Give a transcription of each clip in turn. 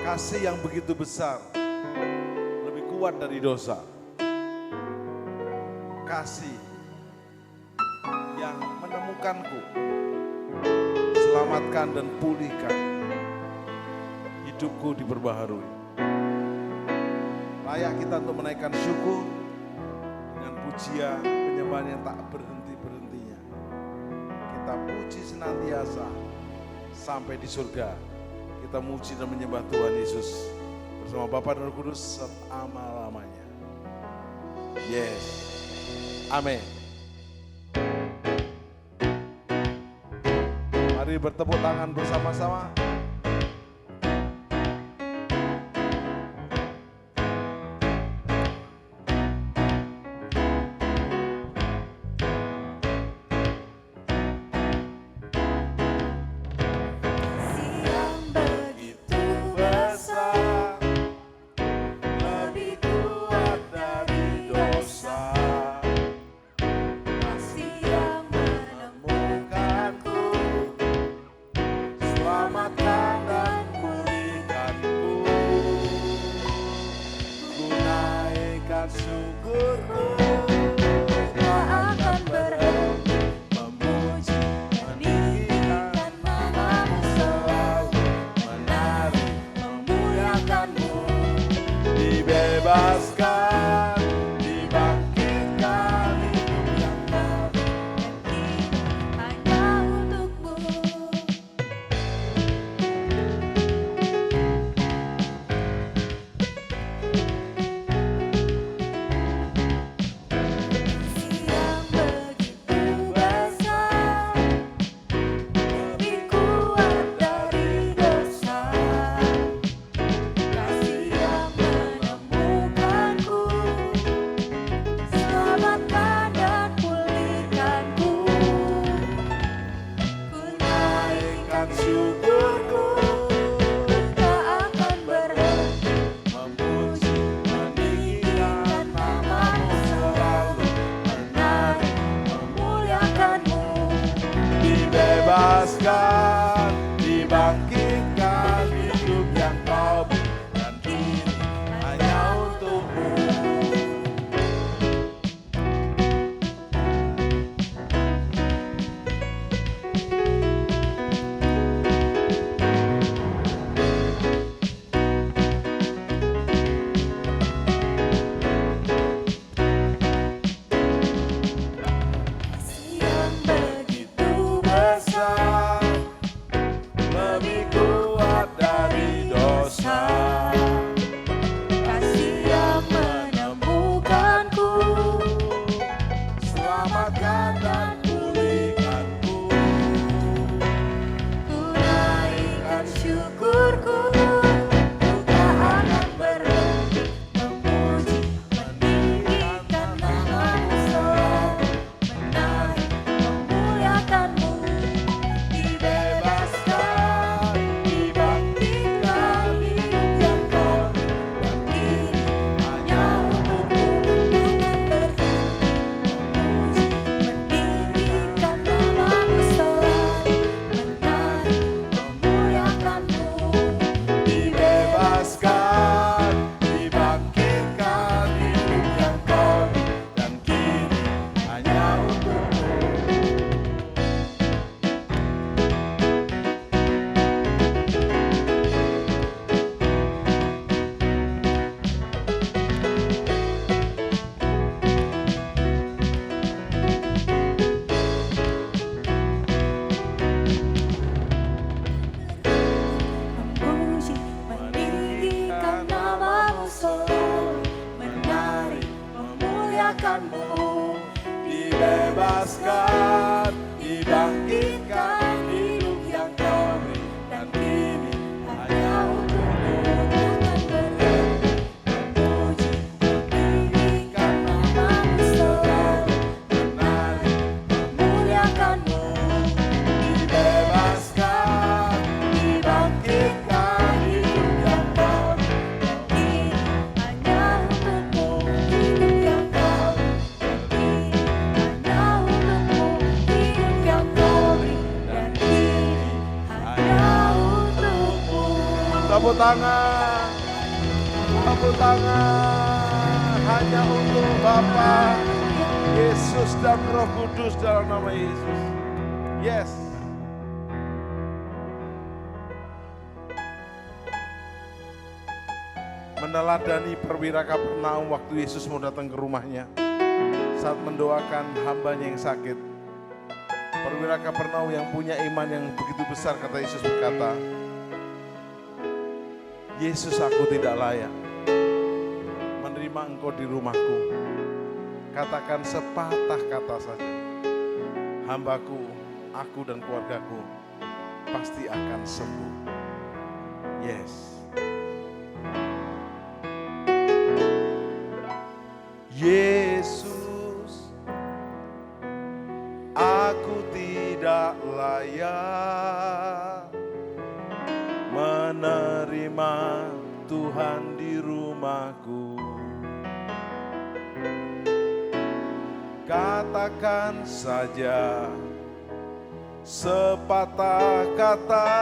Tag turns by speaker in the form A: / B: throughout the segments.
A: Kasih yang begitu besar, lebih kuat dari dosa. Kasih yang menemukanku, selamatkan dan pulihkan. Hidupku diperbaharui. Layak kita untuk menaikkan syukur dengan pujian penyembahan yang tak berhenti-berhentinya. Kita puji senantiasa sampai di surga. Kita muji dan menyembah Tuhan Yesus bersama Bapa dan Roh Kudus selama-lamanya. Yes. Amin. Mari bertepuk tangan bersama-sama.
B: Dibebaskan, dibangkitkan, hidup yang Kau beri, dan kini hanya untukmu akan berhenti memuji, meninggikan nama-Mu selalu, menari, memuliakan-Mu. Dibebaskan, dibangkitkan, hidup yang Kau beri, dan kini hanya untukmu hidup yang Kau beri.
A: Tepuk tangan. tepuk tangan hanya untuk Bapa, Yesus dan Roh Kudus dalam nama Yesus. Yes. Meneladani perwira Kapernaum waktu Yesus mau datang ke rumahnya saat mendoakan hambanya yang sakit. Perwira Kapernaum yang punya iman yang begitu besar, kata Yesus berkata, Yesus, aku tidak layak menerima engkau di rumahku. Katakan sepatah kata saja, hambaku, aku dan keluargaku pasti akan sembuh. Yes. Yesus, aku tidak layak menerima Tuhan di rumahku. Katakan saja sepatah kata,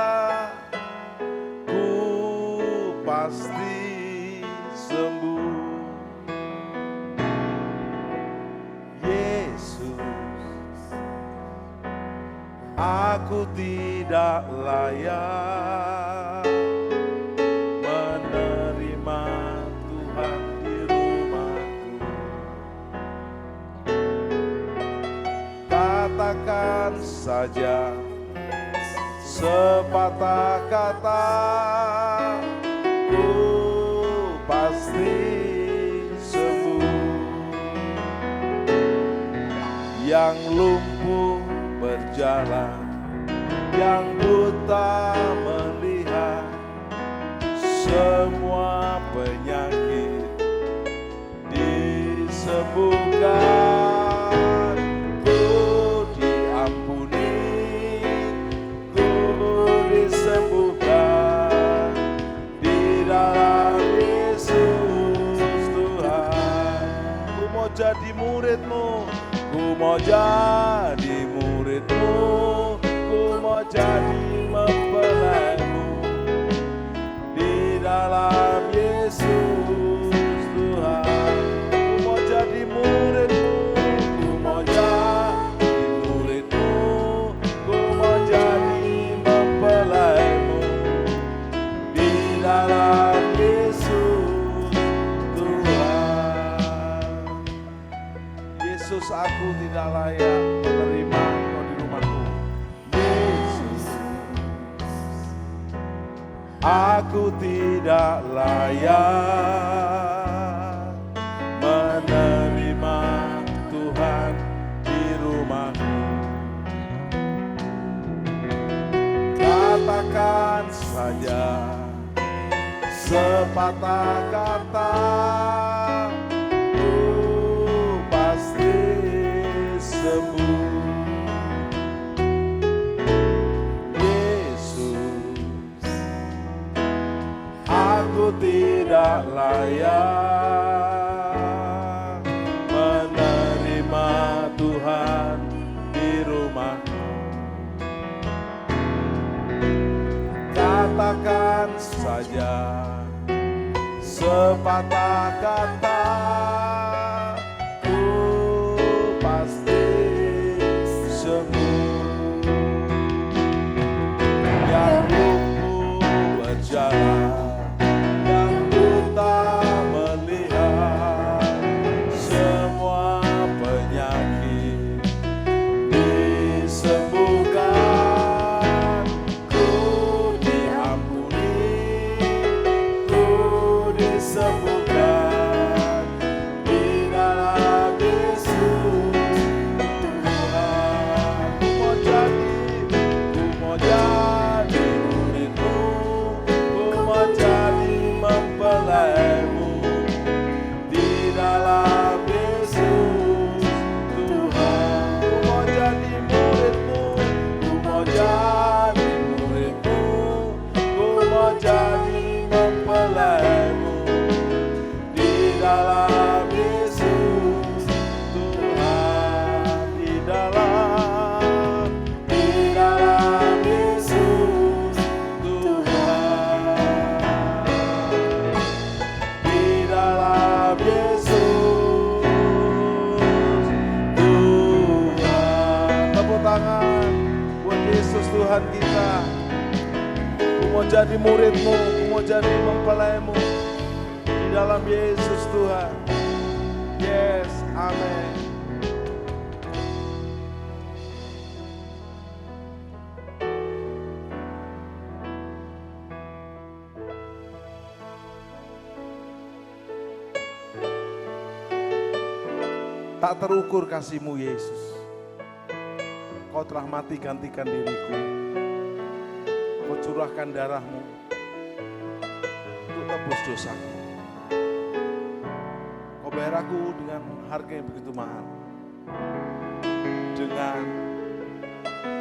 A: ku pasti sembuh. Aku tidak layak menerima Tuhan di rumahku. Katakan saja sepatah kata, ku pasti sembuh. Yang lumpuh berjalan, yang buta melihat, semua penyakit disembuhkan. Ku diampuni, ku disembuhkan di dalam Yesus Tuhan. Ku mau jadi murid-Mu, ku mau jadi murid-Mu, ku mau jadi mempelai-Mu di dalam Yesus Tuhan. Ku mau jadi murid-Mu, ku mau jadi murid-Mu, ku mau jadi mempelai-Mu di dalam Yesus Tuhan. Yesus, aku tidak layak menerima Engkau di rumahku. Yesus, aku tidak layak menerima Tuhan di rumahku. Katakan saja sepatah kata, sembuh. Yesus, aku tidak layak menerima Tuhan di rumahku. Katakan saja sepatah kata, yang buta melihat, semua penyakit disembuhkan. Ku diampuni, ku disembuhkan di dalam Yesus Tuhan. Ku mau jadi murid-Mu, ku mau jadi muridmu, ku mau jadi mempelaimu. Di dalam Yesus Tuhan. Yes, amin. Tak terukur kasih-Mu Yesus. Kau telah mati gantikan diriku. Kau curahkan darah-Mu untuk tebus dosaku. Kau bayar aku dengan harga yang begitu mahal. Dengan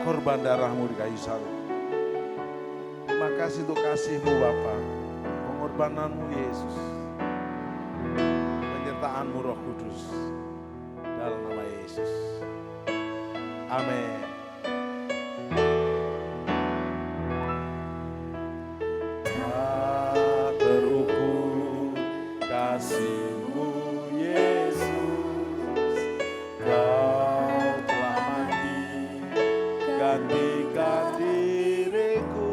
A: korban darah-Mu di kayu salib. Terima kasih untuk kasih-Mu Bapa, pengorbanan-Mu Yesus, penyertaan-Mu Roh Kudus. Dalam nama Yesus. Amin. Tak terukur kasih-Mu Yesus. Kau telah mati gantikan diriku.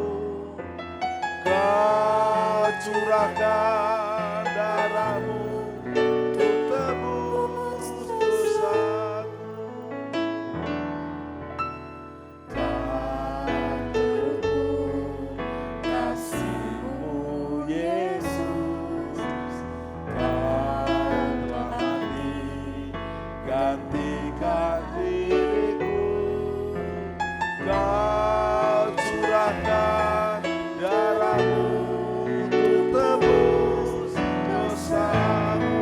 A: Kau curahkan darah-Mu untuk tebus dosaku. Tak terukur kasih-Mu Yesus. Kau telah mati gantikan diriku. Kau curahkan darah-Mu untuk tebus dosaku.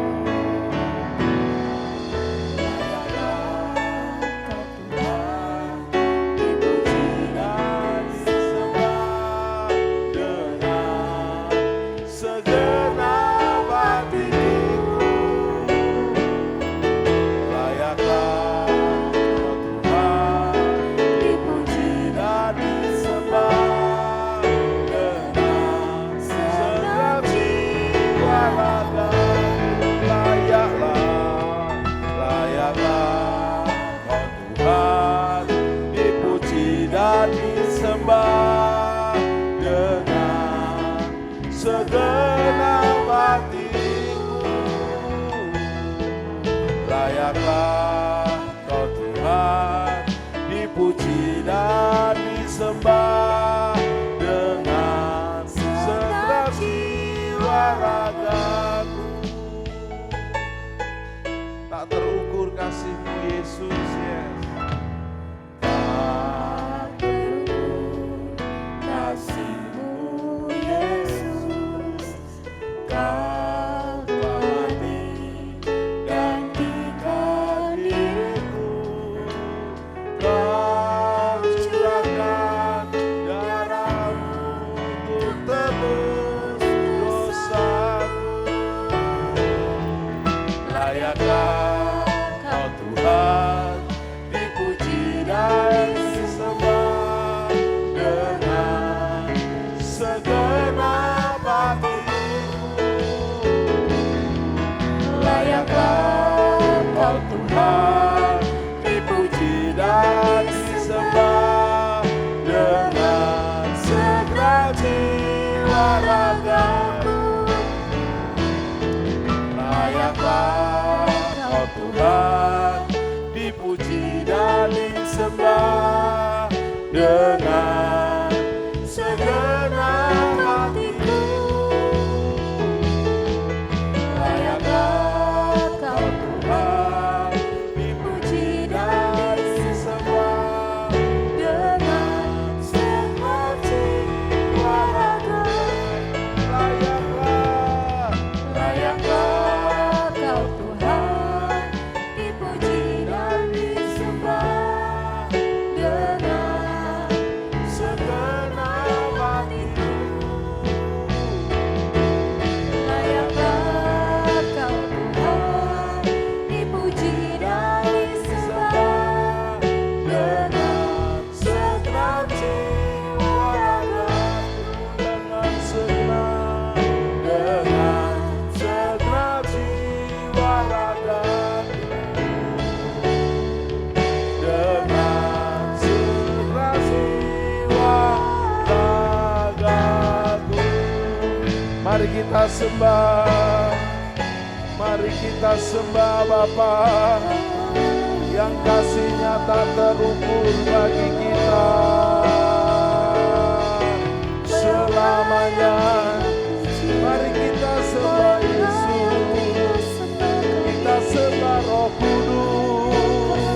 A: Layaklah Kau Tuhan, dipuji dan disembah dengan segenap jiwa ragaku. Layaklah Kau Tuhan, dipuji dan disembah dengan segenap hatiku. Layaklah Kau Tuhan, dipuji dan disembah dengan segenap jiwa ragaku. Tak terukur kasih-Mu Yesus, yes. Tak terukur kasih-Mu Yesus. Kau telah mati gantikan diriku. Kau curahkan darah-Mu untuk tebus dosaku. Layaklah Kau Tuhan, dipuji dan disembah dengan segenap hatiku. Layaklah Kau Tuhan, dipuji dan disembah dengan segenap jiwa ragaku. Layaklah Kau Tuhan, dipuji dan disembah dengan segenap hatiku. Layaklah Kau Tuhan, dipuji dan disembah dengan segenap jiwa ragaku. Layaklah Kau Tuhan, dipuji dan disembah dengan Mari kita sembah, mari kita sembah Bapa yang kasih-Nya tak terukur bagi kita selamanya. Mari kita sembah Yesus, kita sembah Roh Kudus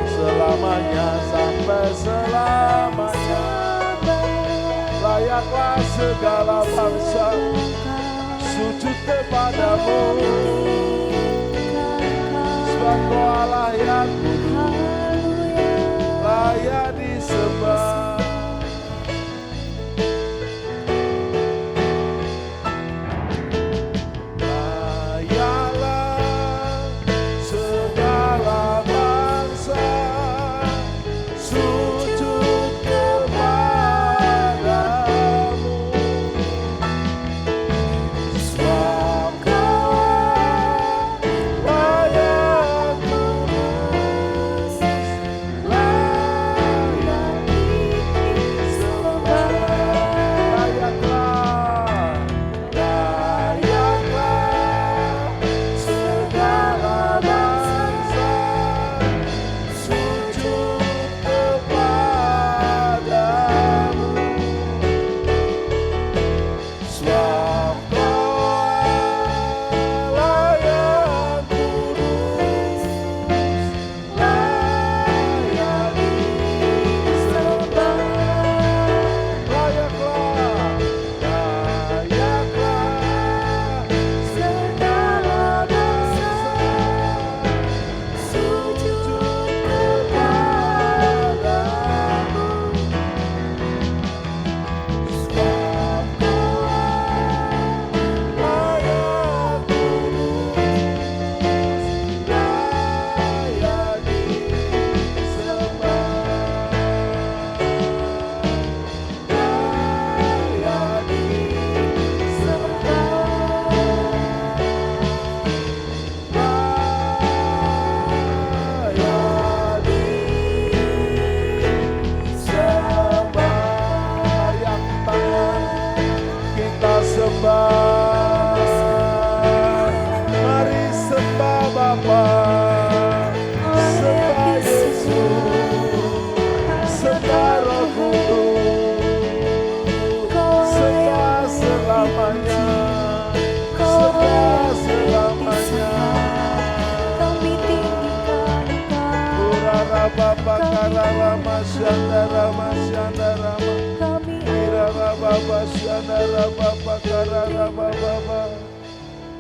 A: selamanya sampai selamanya. Layaklah segala bangsa sujud kepadamu, sebab Kau Allah yang kudus, layak disembah.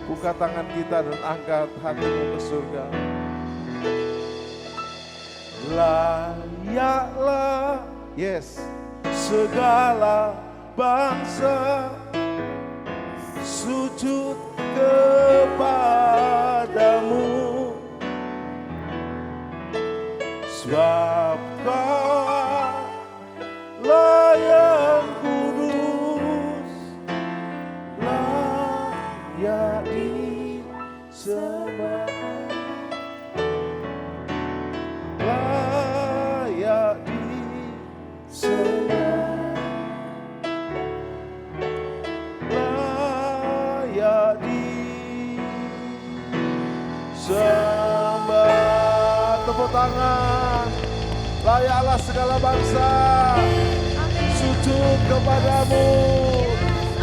A: Buka tangan kita dan angkat hatimu ke surga. Layaklah, yes, segala bangsa sujud kepadamu, sebab Kau yang kudus, layak disembah, layak disembah, layak disembah. Tepuk tangan. Layaklah segala bangsa sujud kepadamu,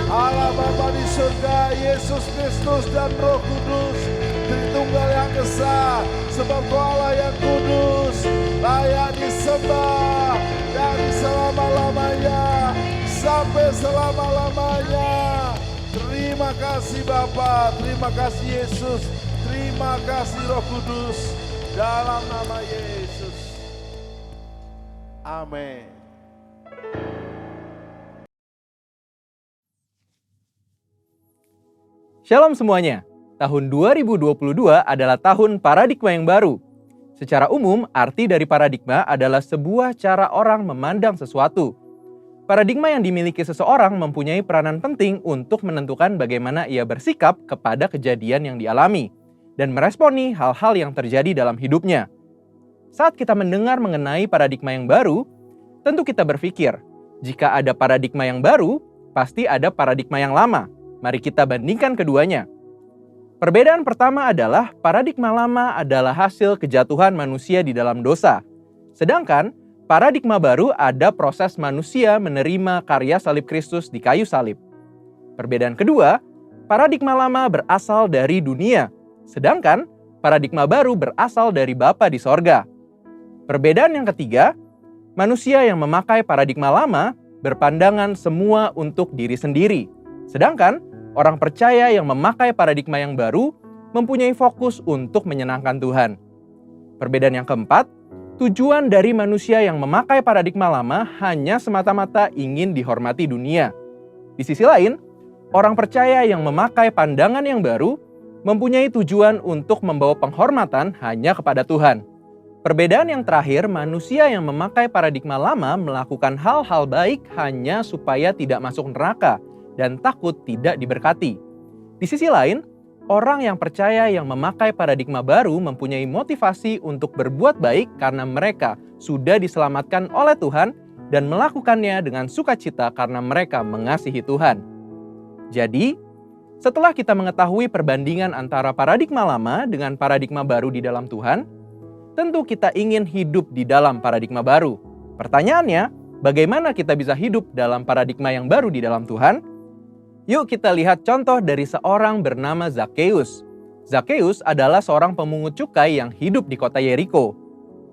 A: Allah Bapa di surga, Yesus Kristus dan Roh Kudus, Tritunggal yang Esa, sebab Kau Allah yang kudus, layak disembah dari selama-lamanya sampai selama-lamanya. Terima kasih Bapa, terima kasih Yesus, terima kasih Roh Kudus, dalam nama Yesus. Amin.
C: Shalom semuanya. Tahun 2022 adalah tahun paradigma yang baru. Secara umum, arti dari paradigma adalah sebuah cara orang memandang sesuatu. Paradigma yang dimiliki seseorang mempunyai peranan penting untuk menentukan bagaimana ia bersikap kepada kejadian yang dialami dan meresponi hal-hal yang terjadi dalam hidupnya. Saat kita mendengar mengenai paradigma yang baru, tentu kita berpikir, jika ada paradigma yang baru, pasti ada paradigma yang lama. Mari kita bandingkan keduanya. Perbedaan pertama adalah paradigma lama adalah hasil kejatuhan manusia di dalam dosa. Sedangkan paradigma baru ada proses manusia menerima karya salib Kristus di kayu salib. Perbedaan kedua, paradigma lama berasal dari dunia, sedangkan paradigma baru berasal dari Bapa di sorga. Perbedaan yang ketiga, manusia yang memakai paradigma lama berpandangan semua untuk diri sendiri. Sedangkan orang percaya yang memakai paradigma yang baru mempunyai fokus untuk menyenangkan Tuhan. Perbedaan yang keempat, tujuan dari manusia yang memakai paradigma lama hanya semata-mata ingin dihormati dunia. Di sisi lain, orang percaya yang memakai pandangan yang baru mempunyai tujuan untuk membawa penghormatan hanya kepada Tuhan. Perbedaan yang terakhir, manusia yang memakai paradigma lama melakukan hal-hal baik hanya supaya tidak masuk neraka dan takut tidak diberkati. Di sisi lain, orang yang percaya yang memakai paradigma baru mempunyai motivasi untuk berbuat baik karena mereka sudah diselamatkan oleh Tuhan dan melakukannya dengan sukacita karena mereka mengasihi Tuhan. Jadi, setelah kita mengetahui perbandingan antara paradigma lama dengan paradigma baru di dalam Tuhan, tentu kita ingin hidup di dalam paradigma baru. Pertanyaannya, bagaimana kita bisa hidup dalam paradigma yang baru di dalam Tuhan? Yuk kita lihat contoh dari seorang bernama Zakheus. Zakheus adalah seorang pemungut cukai yang hidup di kota Yeriko,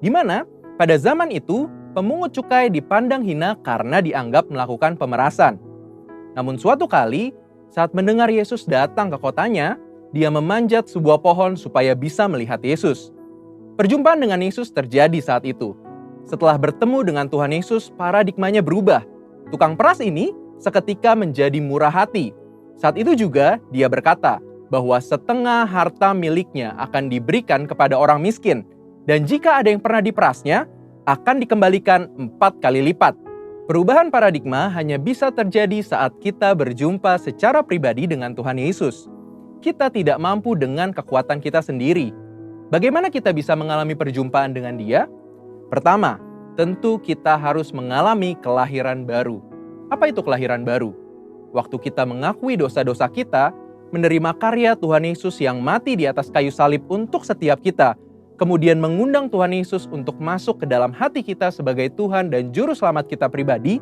C: di mana pada zaman itu pemungut cukai dipandang hina karena dianggap melakukan pemerasan. Namun suatu kali, saat mendengar Yesus datang ke kotanya, dia memanjat sebuah pohon supaya bisa melihat Yesus. Perjumpaan dengan Yesus terjadi saat itu. Setelah bertemu dengan Tuhan Yesus, paradigmanya berubah. Tukang peras ini seketika menjadi murah hati. Saat itu juga dia berkata bahwa setengah harta miliknya akan diberikan kepada orang miskin. Dan jika ada yang pernah diperasnya, akan dikembalikan 4 kali lipat. Perubahan paradigma hanya bisa terjadi saat kita berjumpa secara pribadi dengan Tuhan Yesus. Kita tidak mampu dengan kekuatan kita sendiri. Bagaimana kita bisa mengalami perjumpaan dengan Dia? Pertama, tentu kita harus mengalami kelahiran baru. Apa itu kelahiran baru? Waktu kita mengakui dosa-dosa kita, menerima karya Tuhan Yesus yang mati di atas kayu salib untuk setiap kita, kemudian mengundang Tuhan Yesus untuk masuk ke dalam hati kita sebagai Tuhan dan Juru Selamat kita pribadi,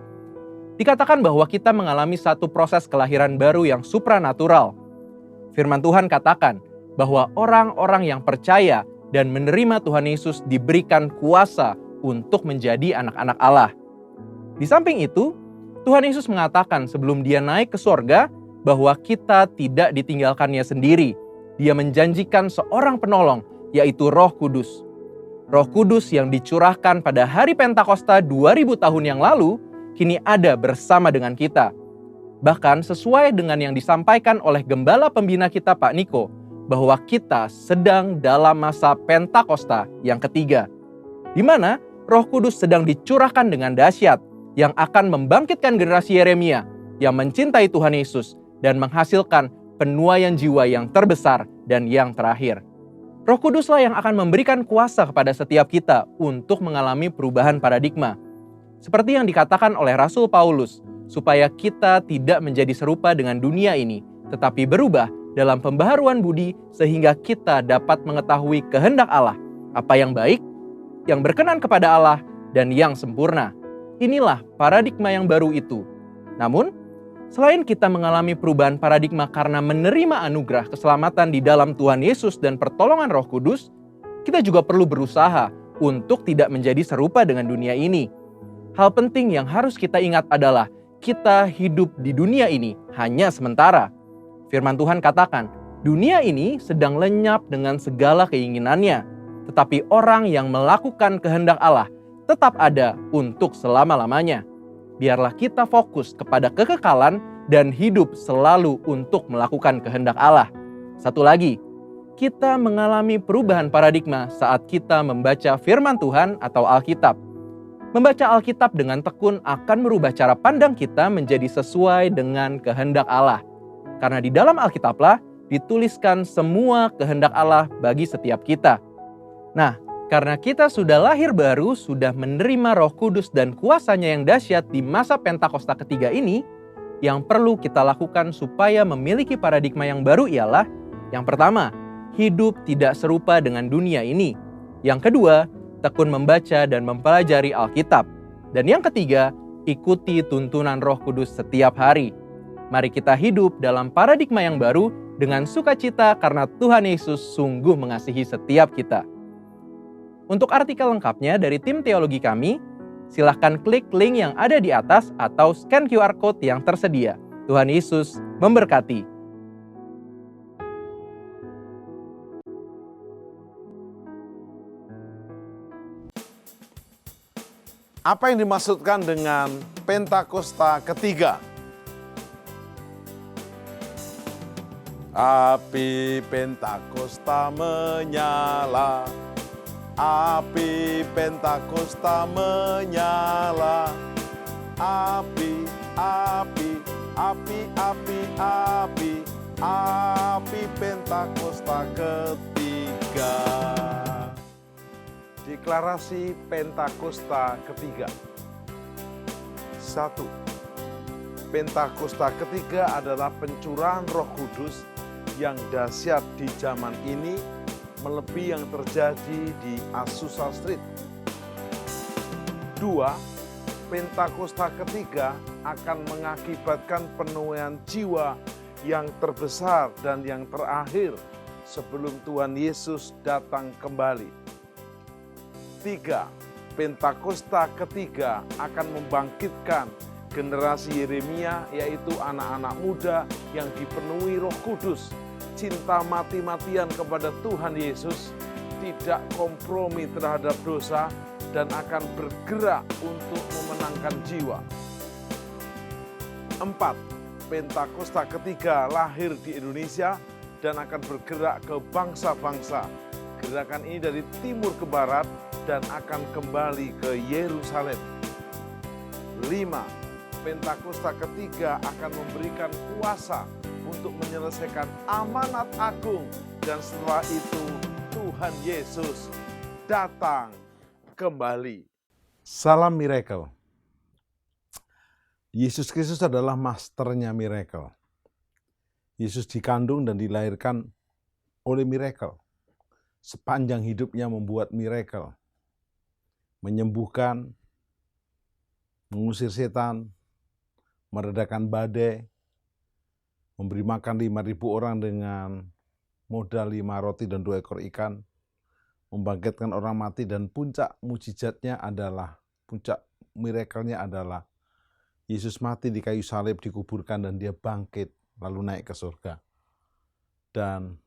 C: dikatakan bahwa kita mengalami satu proses kelahiran baru yang supranatural. Firman Tuhan katakan bahwa orang-orang yang percaya dan menerima Tuhan Yesus diberikan kuasa untuk menjadi anak-anak Allah. Di samping itu, Tuhan Yesus mengatakan sebelum Dia naik ke sorga bahwa kita tidak ditinggalkannya sendiri. Dia menjanjikan seorang penolong, yaitu Roh Kudus. Roh Kudus yang dicurahkan pada hari Pentakosta 2000 tahun yang lalu, kini ada bersama dengan kita. Bahkan sesuai dengan yang disampaikan oleh Gembala Pembina kita Pak Niko, bahwa kita sedang dalam masa Pentakosta yang ketiga, di mana Roh Kudus sedang dicurahkan dengan dahsyat yang akan membangkitkan generasi Yeremia yang mencintai Tuhan Yesus dan menghasilkan penuaian jiwa yang terbesar dan yang terakhir. Roh Kuduslah yang akan memberikan kuasa kepada setiap kita untuk mengalami perubahan paradigma. Seperti yang dikatakan oleh Rasul Paulus, supaya kita tidak menjadi serupa dengan dunia ini, tetapi berubah dalam pembaharuan budi sehingga kita dapat mengetahui kehendak Allah, apa yang baik, yang berkenan kepada Allah, dan yang sempurna. Inilah paradigma yang baru itu. Namun, selain kita mengalami perubahan paradigma karena menerima anugerah keselamatan di dalam Tuhan Yesus dan pertolongan Roh Kudus, kita juga perlu berusaha untuk tidak menjadi serupa dengan dunia ini. Hal penting yang harus kita ingat adalah kita hidup di dunia ini hanya sementara. Firman Tuhan katakan, dunia ini sedang lenyap dengan segala keinginannya, tetapi orang yang melakukan kehendak Allah tetap ada untuk selama-lamanya. Biarlah kita fokus kepada kekekalan dan hidup selalu untuk melakukan kehendak Allah. Satu lagi, kita mengalami perubahan paradigma saat kita membaca firman Tuhan atau Alkitab. Membaca Alkitab dengan tekun akan merubah cara pandang kita menjadi sesuai dengan kehendak Allah. Karena di dalam Alkitablah dituliskan semua kehendak Allah bagi setiap kita. Nah, karena kita sudah lahir baru, sudah menerima Roh Kudus dan kuasanya yang dahsyat di masa Pentakosta ketiga ini, yang perlu kita lakukan supaya memiliki paradigma yang baru ialah: yang pertama, hidup tidak serupa dengan dunia ini. Yang kedua, tekun membaca dan mempelajari Alkitab. Dan yang ketiga, ikuti tuntunan Roh Kudus setiap hari. Mari kita hidup dalam paradigma yang baru dengan sukacita karena Tuhan Yesus sungguh mengasihi setiap kita. Untuk artikel lengkapnya dari tim teologi kami, silahkan klik link yang ada di atas atau scan QR Code yang tersedia. Tuhan Yesus memberkati.
A: Apa yang dimaksudkan dengan Pentakosta ketiga? Api Pentakosta menyala, api Pentakosta menyala, api, api, api, api, api, api Pentakosta ketiga. Deklarasi Pentakosta ketiga. 1. Pentakosta ketiga adalah pencurahan Roh Kudus yang dahsyat di zaman ini, melebihi yang terjadi di Azusa Street. 2. Pentakosta ketiga akan mengakibatkan penuaian jiwa yang terbesar dan yang terakhir sebelum Tuhan Yesus datang kembali. 3. Pentakosta ketiga akan membangkitkan generasi Yeremia, yaitu anak-anak muda yang dipenuhi Roh Kudus, cinta mati-matian kepada Tuhan Yesus, tidak kompromi terhadap dosa, dan akan bergerak untuk memenangkan jiwa. 4. Pentakosta ketiga lahir di Indonesia dan akan bergerak ke bangsa-bangsa. Gerakan ini dari timur ke barat dan akan kembali ke Yerusalem. 5. Pentakosta ketiga akan memberikan kuasa untuk menyelesaikan amanat agung, dan setelah itu Tuhan Yesus datang kembali. Salam miracle. Yesus Kristus adalah masternya miracle. Yesus dikandung dan dilahirkan oleh miracle. Sepanjang hidupnya membuat miracle. Menyembuhkan, mengusir setan, meredakan badai, memberi makan 5.000 orang dengan modal 5 roti dan 2 ekor ikan, membangkitkan orang mati, dan puncak mujizatnya adalah, puncak miracle-nya adalah Yesus mati di kayu salib, dikuburkan, dan dia bangkit lalu naik ke surga. Dan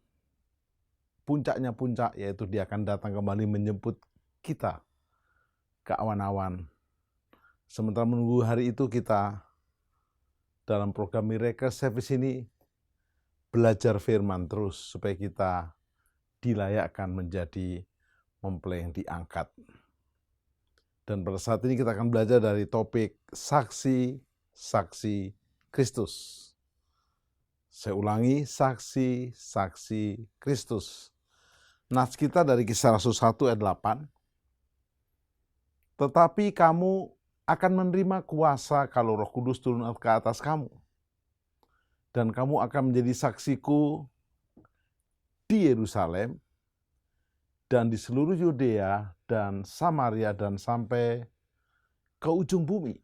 A: puncaknya puncak, yaitu dia akan datang kembali menjemput kita ke awan-awan. Sementara menunggu hari itu, kita dalam program Miracle Service ini belajar firman terus supaya kita dilayakkan menjadi mempelai yang diangkat. Dan pada saat ini kita akan belajar dari topik saksi-saksi Kristus. Saya ulangi, saksi-saksi Kristus. Nats kita dari Kisah Rasul 1 ayat 8. Tetapi kamu akan menerima kuasa kalau Roh Kudus turun ke atas kamu. Dan kamu akan menjadi saksiku di Yerusalem dan di seluruh Yudea dan Samaria dan sampai ke ujung bumi.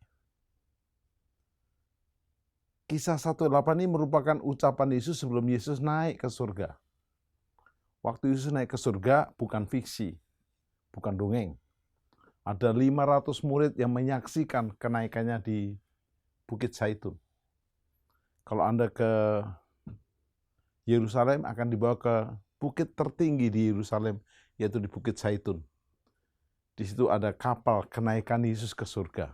A: Kisah 1:8 ini merupakan ucapan Yesus sebelum Yesus naik ke surga. Waktu Yesus naik ke surga bukan fiksi, bukan dongeng. Ada 500 murid yang menyaksikan kenaikannya di Bukit Zaitun. Kalau Anda ke Yerusalem akan dibawa ke bukit tertinggi di Yerusalem, yaitu di Bukit Zaitun. Di situ ada kapal kenaikan Yesus ke surga.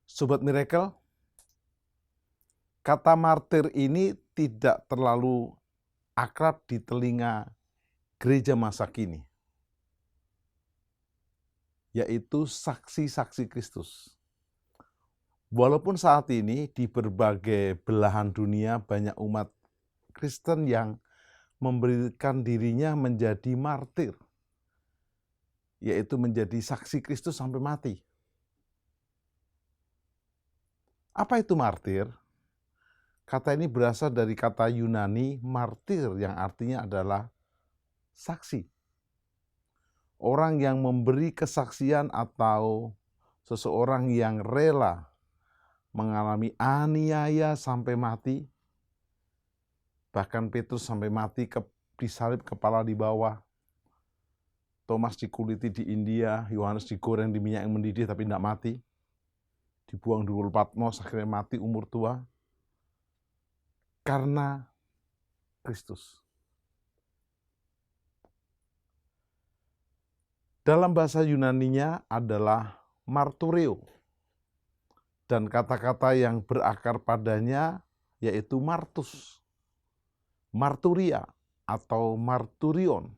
A: Sobat Miracle, kata martir ini tidak terlalu akrab di telinga gereja masa kini, yaitu saksi-saksi Kristus. Walaupun saat ini di berbagai belahan dunia banyak umat Kristen yang memberikan dirinya menjadi martir, yaitu menjadi saksi Kristus sampai mati.
D: Apa itu martir? Kata ini berasal dari kata Yunani martir yang artinya adalah saksi. Orang yang memberi kesaksian atau seseorang yang rela mengalami aniaya sampai mati. Bahkan Petrus sampai mati disalib kepala di bawah. Thomas dikuliti di India, Yohanes digoreng di minyak yang mendidih tapi tidak mati. Dibuang di Ulu Patmos, akhirnya mati umur tua. Karena Kristus. Dalam bahasa Yunaninya adalah martureo. Dan kata-kata yang berakar padanya yaitu martus, marturia atau marturion.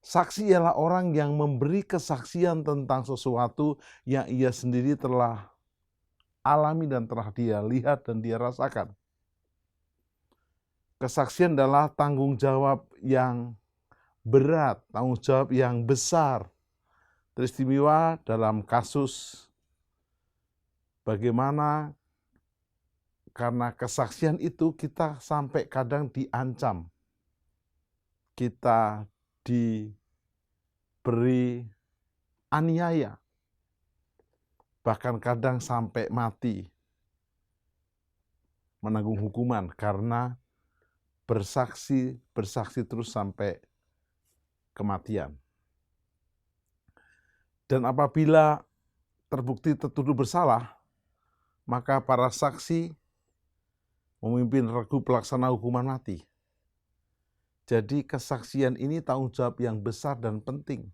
D: Saksi ialah orang yang memberi kesaksian tentang sesuatu yang ia sendiri telah alami dan telah dia lihat dan dia rasakan. Kesaksian adalah tanggung jawab yang berat, tanggung jawab yang besar, teristimewa dalam kasus bagaimana karena kesaksian itu kita sampai kadang diancam, kita diberi aniaya, bahkan kadang sampai mati, menanggung hukuman karena bersaksi terus sampai kematian. Dan apabila terbukti tertuduh bersalah, maka para saksi memimpin regu pelaksana hukuman mati. Jadi kesaksian ini tanggung jawab yang besar dan penting.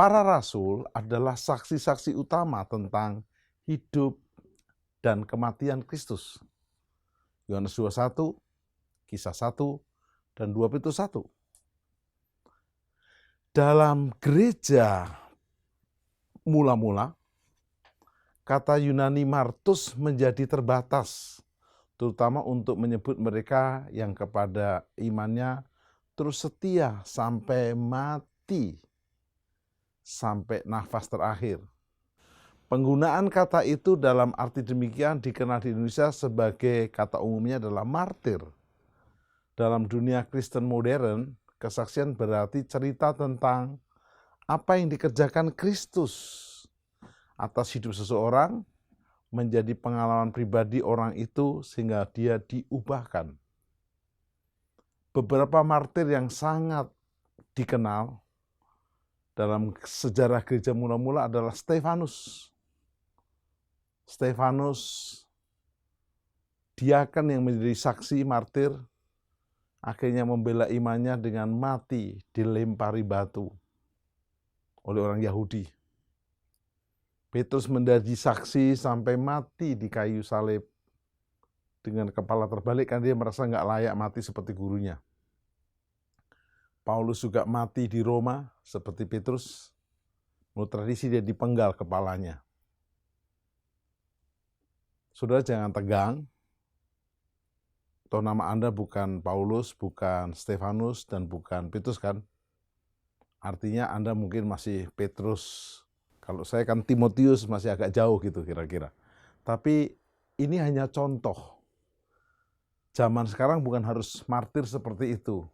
D: Para rasul adalah saksi-saksi utama tentang hidup dan kematian Kristus. Yohanes 21, Kisah 1, dan 2 Petrus 1. Dalam gereja mula-mula, kata Yunani martus menjadi terbatas, terutama untuk menyebut mereka yang kepada imannya terus setia sampai mati, sampai nafas terakhir. Penggunaan kata itu dalam arti demikian dikenal di Indonesia sebagai kata umumnya adalah martir. Dalam dunia Kristen modern, kesaksian berarti cerita tentang apa yang dikerjakan Kristus atas hidup seseorang, menjadi pengalaman pribadi orang itu sehingga dia diubahkan. Beberapa martir yang sangat dikenal dalam sejarah gereja mula-mula adalah Stefanus. Stefanus, diaken yang menjadi saksi martir, akhirnya membela imannya dengan mati dilempari batu oleh orang Yahudi. Petrus menjadi saksi sampai mati di kayu salib dengan kepala terbalik karena dia merasa nggak layak mati seperti gurunya. Paulus juga mati di Roma seperti Petrus. Menurut tradisi dia dipenggal kepalanya. Saudara jangan tegang. Toh nama Anda bukan Paulus, bukan Stefanus, dan bukan Petrus kan? Artinya Anda mungkin masih Petrus. Kalau saya kan Timotius masih agak jauh gitu kira-kira. Tapi ini hanya contoh. Zaman sekarang bukan harus martir seperti itu.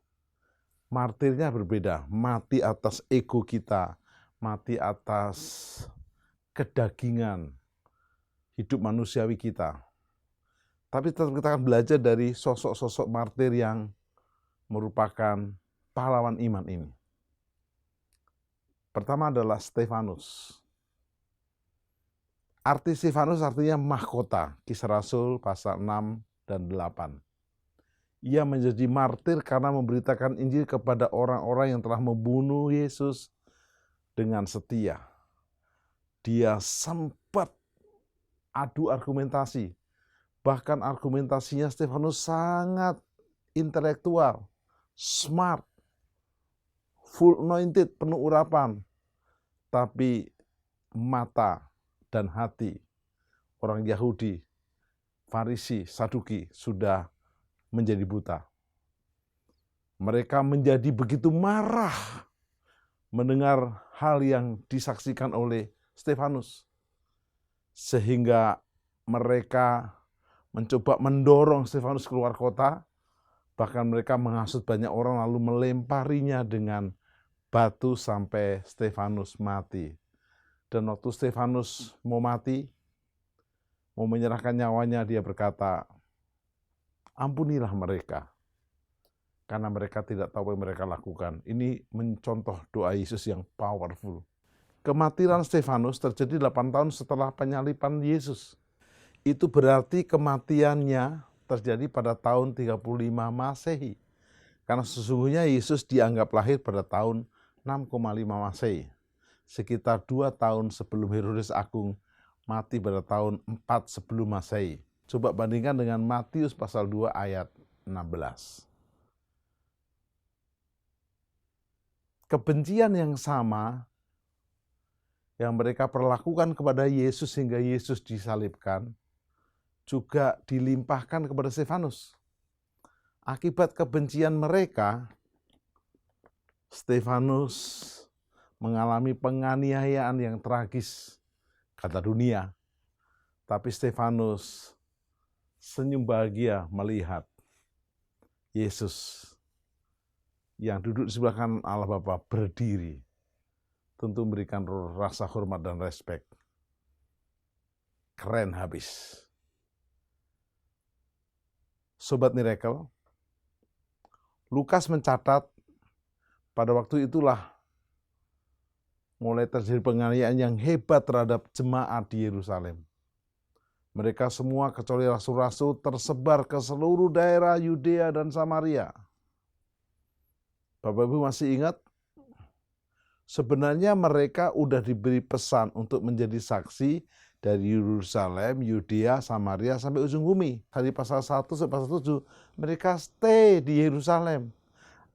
D: Martirnya berbeda. Mati atas ego kita. Mati atas kedagingan hidup manusiawi kita. Tapi tetap kita akan belajar dari sosok-sosok martir yang merupakan pahlawan iman ini. Pertama adalah Stefanus. Arti Stefanus artinya mahkota, Kisah Rasul pasal 6 dan 8. Ia menjadi martir karena memberitakan Injil kepada orang-orang yang telah membunuh Yesus dengan setia. Dia sempat adu argumentasi. Bahkan argumentasinya Stefanus sangat intelektual, smart, full anointed, penuh urapan. Tapi mata dan hati orang Yahudi, Farisi, Saduki sudah menjadi buta. Mereka menjadi begitu marah mendengar hal yang disaksikan oleh Stefanus. sehingga mereka mencoba mendorong Stefanus keluar kota, bahkan mereka menghasut banyak orang lalu melemparinya dengan batu sampai Stefanus mati. Dan waktu Stefanus mau mati, mau menyerahkan nyawanya, dia berkata, ampunilah mereka, karena mereka tidak tahu apa yang mereka lakukan. Ini mencontoh doa Yesus yang powerful. Kematian Stefanus terjadi 8 tahun setelah penyaliban Yesus. Itu berarti kematiannya terjadi pada tahun 35 Masehi. Karena sesungguhnya Yesus dianggap lahir pada tahun 6,5 Masehi. Sekitar 2 tahun sebelum Herodes Agung mati pada tahun 4 sebelum Masehi. Coba bandingkan dengan Matius pasal 2 ayat 16. Kebencian yang sama yang mereka perlakukan kepada Yesus sehingga Yesus disalibkan juga dilimpahkan kepada Stefanus. Akibat kebencian mereka, Stefanus mengalami penganiayaan yang tragis, kata dunia. Tapi Stefanus senyum bahagia melihat Yesus yang duduk di sebelah kanan Allah Bapa berdiri, tentu memberikan rasa hormat dan respek. Keren habis. Sobat Miracle, Lukas mencatat pada waktu itulah mulai terjadi penganiayaan yang hebat terhadap jemaat di Yerusalem. Mereka semua kecuali rasul-rasul tersebar ke seluruh daerah Yudea dan Samaria. Bapak Ibu masih ingat? Sebenarnya mereka udah diberi pesan untuk menjadi saksi dari Yerusalem, Yudea, Samaria sampai ujung bumi. Dari pasal 1 sampai pasal 7, mereka stay di Yerusalem.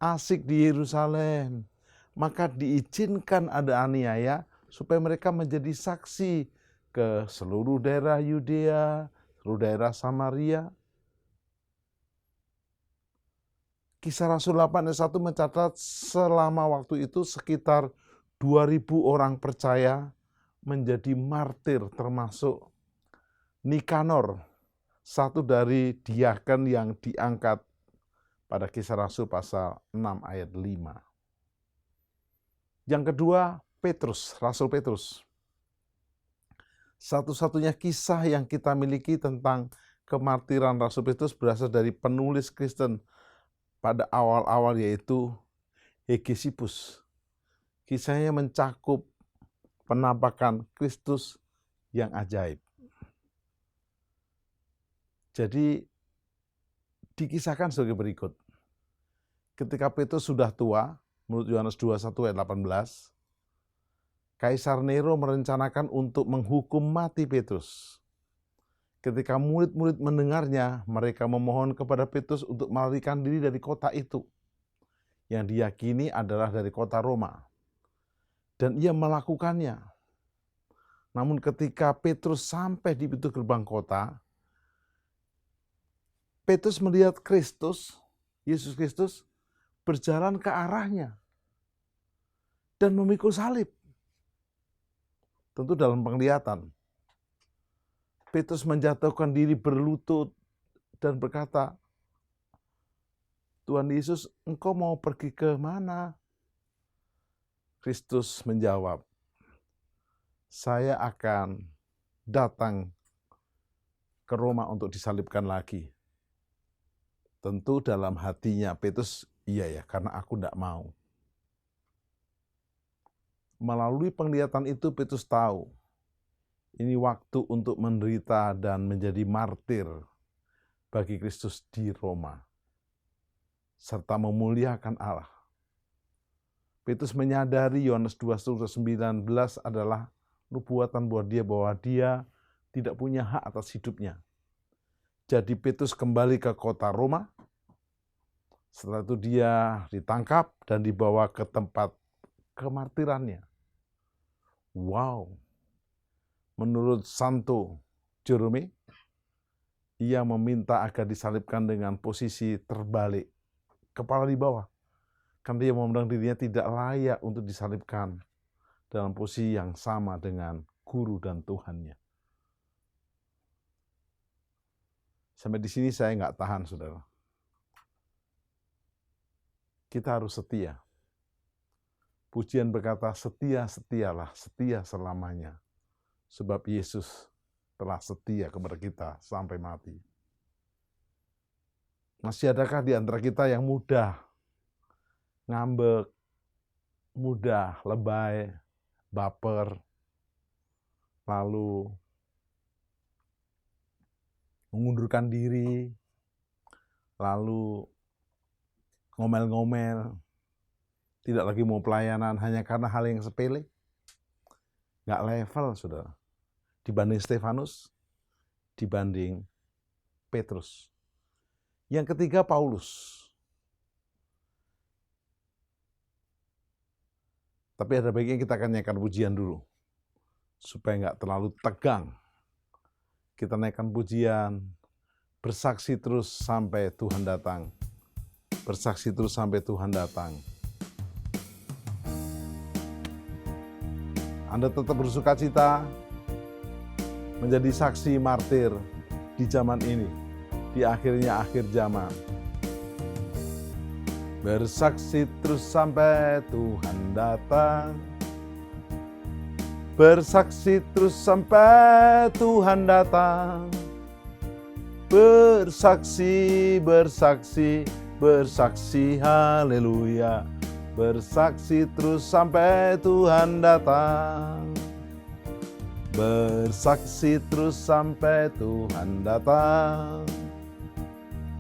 D: Asik di Yerusalem. Maka diizinkan ada aniaya supaya mereka menjadi saksi ke seluruh daerah Yudea, seluruh daerah Samaria. Kisah Rasul 8 ayat 1 mencatat selama waktu itu sekitar 2.000 orang percaya menjadi martir, termasuk Nikanor, satu dari diaken yang diangkat pada Kisah Rasul pasal 6 ayat 5. Yang kedua, Petrus, Rasul Petrus. Satu-satunya kisah yang kita miliki tentang kemartiran Rasul Petrus berasal dari penulis Kristen pada awal-awal, yaitu Hegesippus. Kisahnya mencakup penampakan Kristus yang ajaib. Jadi dikisahkan sebagai berikut. Ketika Petrus sudah tua, menurut Yohanes 21 ayat 18, Kaisar Nero merencanakan untuk menghukum mati Petrus. Ketika murid-murid mendengarnya, mereka memohon kepada Petrus untuk melarikan diri dari kota itu, yang diyakini adalah dari kota Roma. Dan ia melakukannya. Namun ketika Petrus sampai di pintu gerbang kota, Petrus melihat Kristus, Yesus Kristus, berjalan ke arahnya dan memikul salib. Tentu dalam penglihatan. Petrus menjatuhkan diri berlutut dan berkata, Tuhan Yesus, engkau mau pergi ke mana? Kristus menjawab, saya akan datang ke Roma untuk disalibkan lagi. Tentu dalam hatinya Petrus, iya ya, karena aku tidak mau. Melalui penglihatan itu Petrus tahu, ini waktu untuk menderita dan menjadi martir bagi Kristus di Roma, serta memuliakan Allah. Petrus menyadari Yohanes 2:19 adalah nubuatan buat dia bahwa dia tidak punya hak atas hidupnya. Jadi Petrus kembali ke kota Roma. Setelah itu dia ditangkap dan dibawa ke tempat kemartirannya. Wow. Menurut Santo Jerome, ia meminta agar disalibkan dengan posisi terbalik, kepala di bawah. Karena dia memandang dirinya tidak layak untuk disalibkan dalam posisi yang sama dengan guru dan Tuhannya. Sampai di sini saya nggak tahan, saudara. Kita harus setia. Pujian berkata, setia, setialah, setia selamanya. Sebab Yesus telah setia kepada kita sampai mati. Masih adakah di antara kita yang mudah ngambek, mudah lebay, baper, lalu mengundurkan diri, lalu ngomel-ngomel, tidak lagi mau pelayanan hanya karena hal yang sepele? Nggak level, saudara. Dibanding Stefanus, dibanding Petrus. Yang ketiga, Paulus. Tapi ada baiknya kita akan naikkan pujian dulu, supaya nggak terlalu tegang. Kita naikkan pujian, bersaksi terus sampai Tuhan datang. Bersaksi terus sampai Tuhan datang. Anda tetap bersuka cita menjadi saksi martir di zaman ini, di akhirnya akhir zaman. Bersaksi terus sampai Tuhan datang. Bersaksi terus sampai Tuhan datang. Bersaksi, bersaksi, bersaksi, haleluya. Bersaksi terus sampai Tuhan datang. Bersaksi terus sampai Tuhan datang.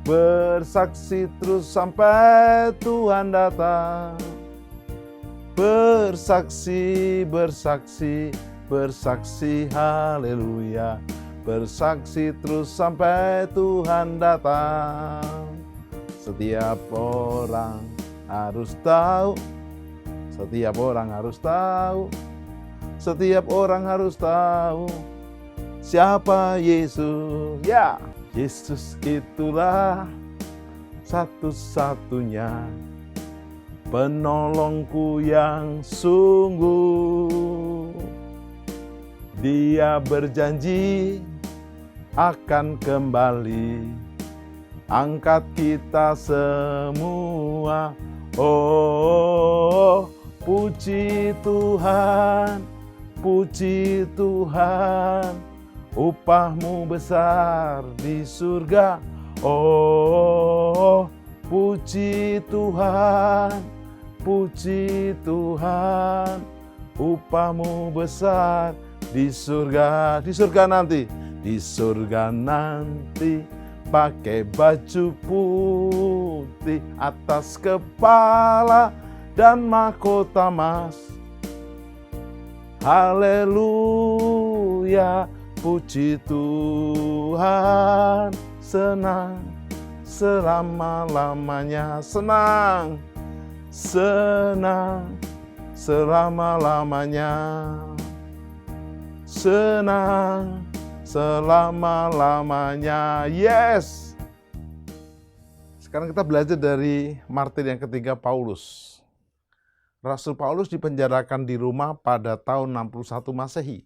D: Bersaksi terus sampai Tuhan datang. Bersaksi, bersaksi, bersaksi, haleluya. Bersaksi terus sampai Tuhan datang. Setiap orang harus tahu, setiap orang harus tahu, setiap orang harus tahu siapa Yesus. Ya, Yesus itulah satu-satunya penolongku yang sungguh. Dia berjanji akan kembali angkat kita semua. Oh, puji Tuhan, puji Tuhan, upahmu besar di surga. Oh, puji Tuhan, puji Tuhan, upahmu besar di surga. Di surga nanti, di surga nanti, pakai baju putih atas kepala dan mahkota emas. Haleluya, puji Tuhan, senang selama-lamanya, senang, senang selama-lamanya, senang selama-lamanya. Yes. Sekarang kita belajar dari martir yang ketiga, Paulus. Rasul Paulus dipenjarakan di Roma pada tahun 61 Masehi.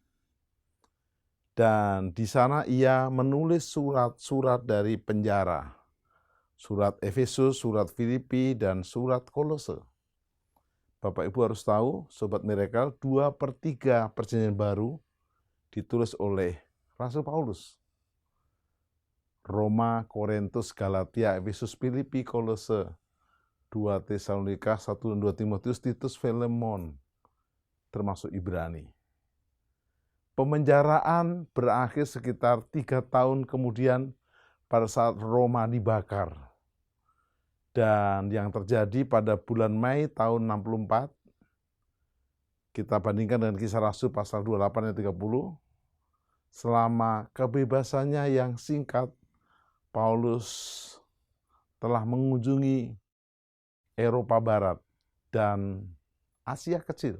D: Dan di sana ia menulis surat-surat dari penjara. Surat Efesus, surat Filipi, dan surat Kolose. Bapak Ibu harus tahu, Sobat Miracle, 2/3 Perjanjian Baru ditulis oleh Rasul Paulus. Roma, Korintus, Galatia, Efesus, Filipi, Kolose, 2 Tesalonika, 1 dan 2 Timotius, Titus, Filemon, termasuk Ibrani. Pemenjaraan berakhir sekitar 3 tahun kemudian pada saat Roma dibakar. Dan yang terjadi pada bulan Mei tahun 64, kita bandingkan dengan Kisah Rasul pasal 28 ayat 30, selama kebebasannya yang singkat, Paulus telah mengunjungi Eropa Barat dan Asia Kecil.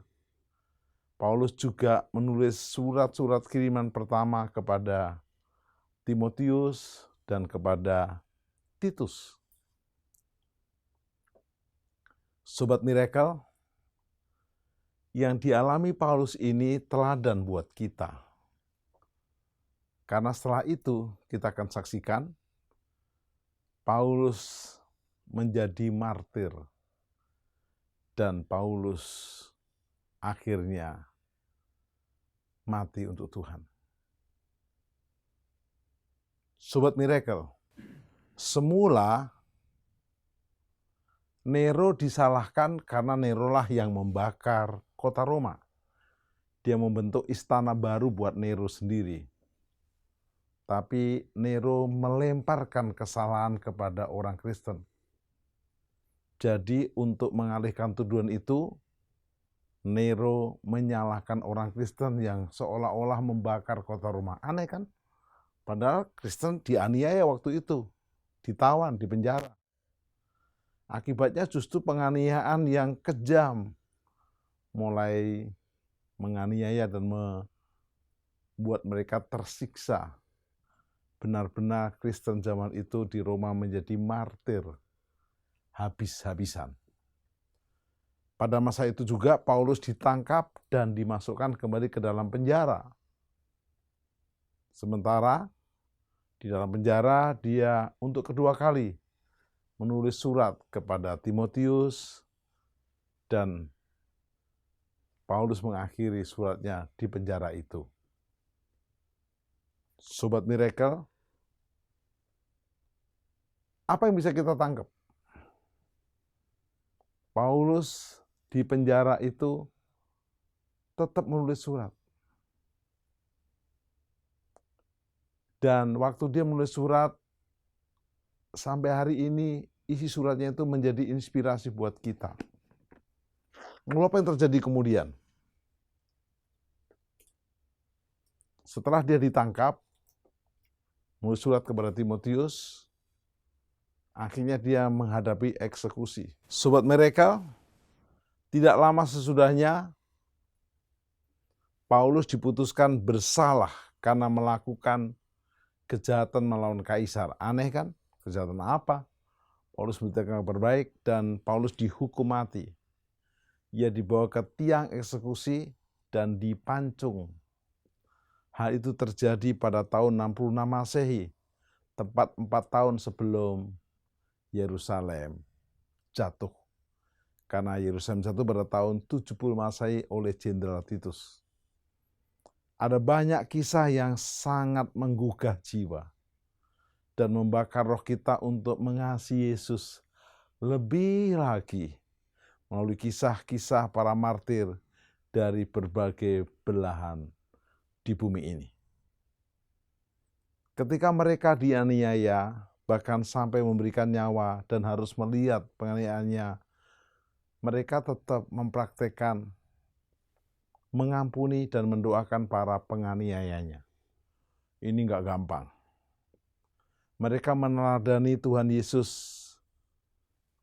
D: Paulus juga menulis surat-surat kiriman pertama kepada Timotius dan kepada Titus. Sobat Miracle, yang dialami Paulus ini teladan buat kita. Karena setelah itu kita akan saksikan Paulus menjadi martir dan Paulus akhirnya mati untuk Tuhan. Sobat Miracle, semula Nero disalahkan karena Nerolah yang membakar kota Roma. Dia membentuk istana baru buat Nero sendiri. Tapi Nero melemparkan kesalahan kepada orang Kristen. Jadi untuk mengalihkan tuduhan itu, Nero menyalahkan orang Kristen yang seolah-olah membakar kota Roma. Aneh kan? Padahal Kristen dianiaya waktu itu, ditawan, dipenjara. Akibatnya justru penganiayaan yang kejam, mulai menganiaya dan membuat mereka tersiksa. Benar-benar Kristen zaman itu di Roma menjadi martir, habis-habisan. Pada masa itu juga Paulus ditangkap dan dimasukkan kembali ke dalam penjara. Sementara di dalam penjara dia untuk kedua kali menulis surat kepada Timotius dan Paulus mengakhiri suratnya di penjara itu. Sobat Miracle, apa yang bisa kita tangkap? Paulus di penjara itu tetap menulis surat. Dan waktu dia menulis surat, sampai hari ini isi suratnya itu menjadi inspirasi buat kita. Lalu apa yang terjadi kemudian? Setelah dia ditangkap, menulis surat kepada Timotius, akhirnya dia menghadapi eksekusi. Sobat Miracle, tidak lama sesudahnya Paulus diputuskan bersalah karena melakukan kejahatan melawan kaisar. Aneh kan? Kejahatan apa? Paulus memberitakan kabar baik dan Paulus dihukum mati. Ia dibawa ke tiang eksekusi dan dipancung. Hal itu terjadi pada tahun 66 Masehi, tepat 4 tahun sebelum Yerusalem jatuh. Karena Yerusalem jatuh pada tahun 70 Masehi oleh Jenderal Titus. Ada banyak kisah yang sangat menggugah jiwa dan membakar roh kita untuk mengasihi Yesus lebih lagi melalui kisah-kisah para martir dari berbagai belahan di bumi ini. Ketika mereka dianiaya, bahkan sampai memberikan nyawa dan harus melihat penganiayaannya, mereka tetap mempraktekkan mengampuni dan mendoakan para penganiayanya. Ini enggak gampang. Mereka meneladani Tuhan Yesus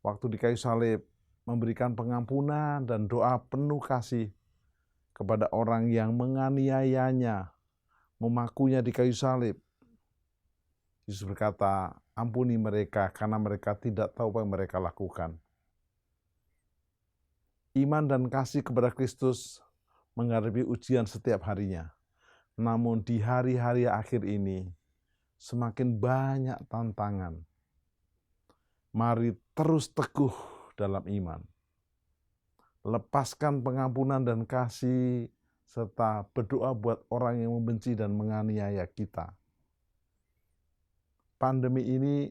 D: waktu di kayu salib, memberikan pengampunan dan doa penuh kasih kepada orang yang menganiayanya, memakunya di kayu salib. Yesus berkata, ampuni mereka karena mereka tidak tahu apa yang mereka lakukan. Iman dan kasih kepada Kristus menghadapi ujian setiap harinya. Namun di hari-hari akhir ini, semakin banyak tantangan. Mari terus teguh dalam iman. Lepaskan pengampunan dan kasih, serta berdoa buat orang yang membenci dan menganiaya kita. Pandemi ini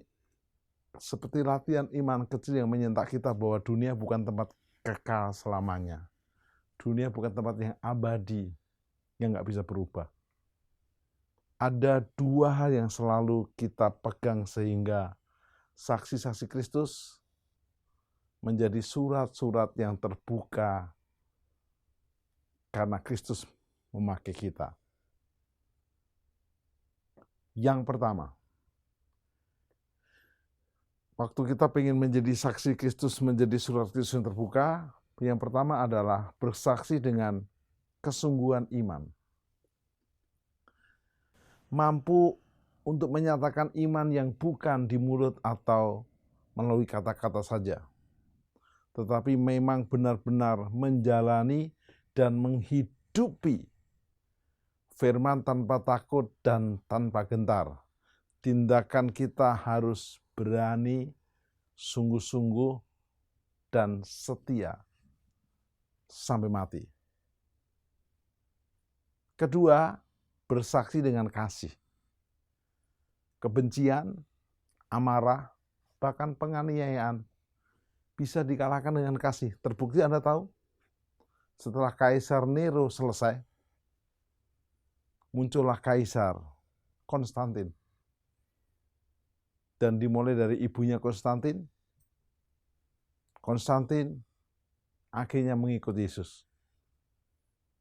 D: seperti latihan iman kecil yang menyentak kita bahwa dunia bukan tempat kekal selamanya. Dunia bukan tempat yang abadi, yang nggak bisa berubah. Ada dua hal yang selalu kita pegang sehingga saksi-saksi Kristus menjadi surat-surat yang terbuka karena Kristus memakai kita. Yang pertama, waktu kita ingin menjadi saksi Kristus, menjadi surat Kristus yang terbuka, yang pertama adalah bersaksi dengan kesungguhan iman. Mampu untuk menyatakan iman yang bukan di mulut atau melalui kata-kata saja, tetapi memang benar-benar menjalani dan menghidupi firman tanpa takut dan tanpa gentar. Tindakan kita harus berani, sungguh-sungguh, dan setia sampai mati. Kedua, bersaksi dengan kasih. Kebencian, amarah, bahkan penganiayaan bisa dikalahkan dengan kasih. Terbukti Anda tahu, setelah Kaisar Nero selesai, muncullah Kaisar Konstantin. Dan dimulai dari ibunya Konstantin, Konstantin akhirnya mengikut Yesus.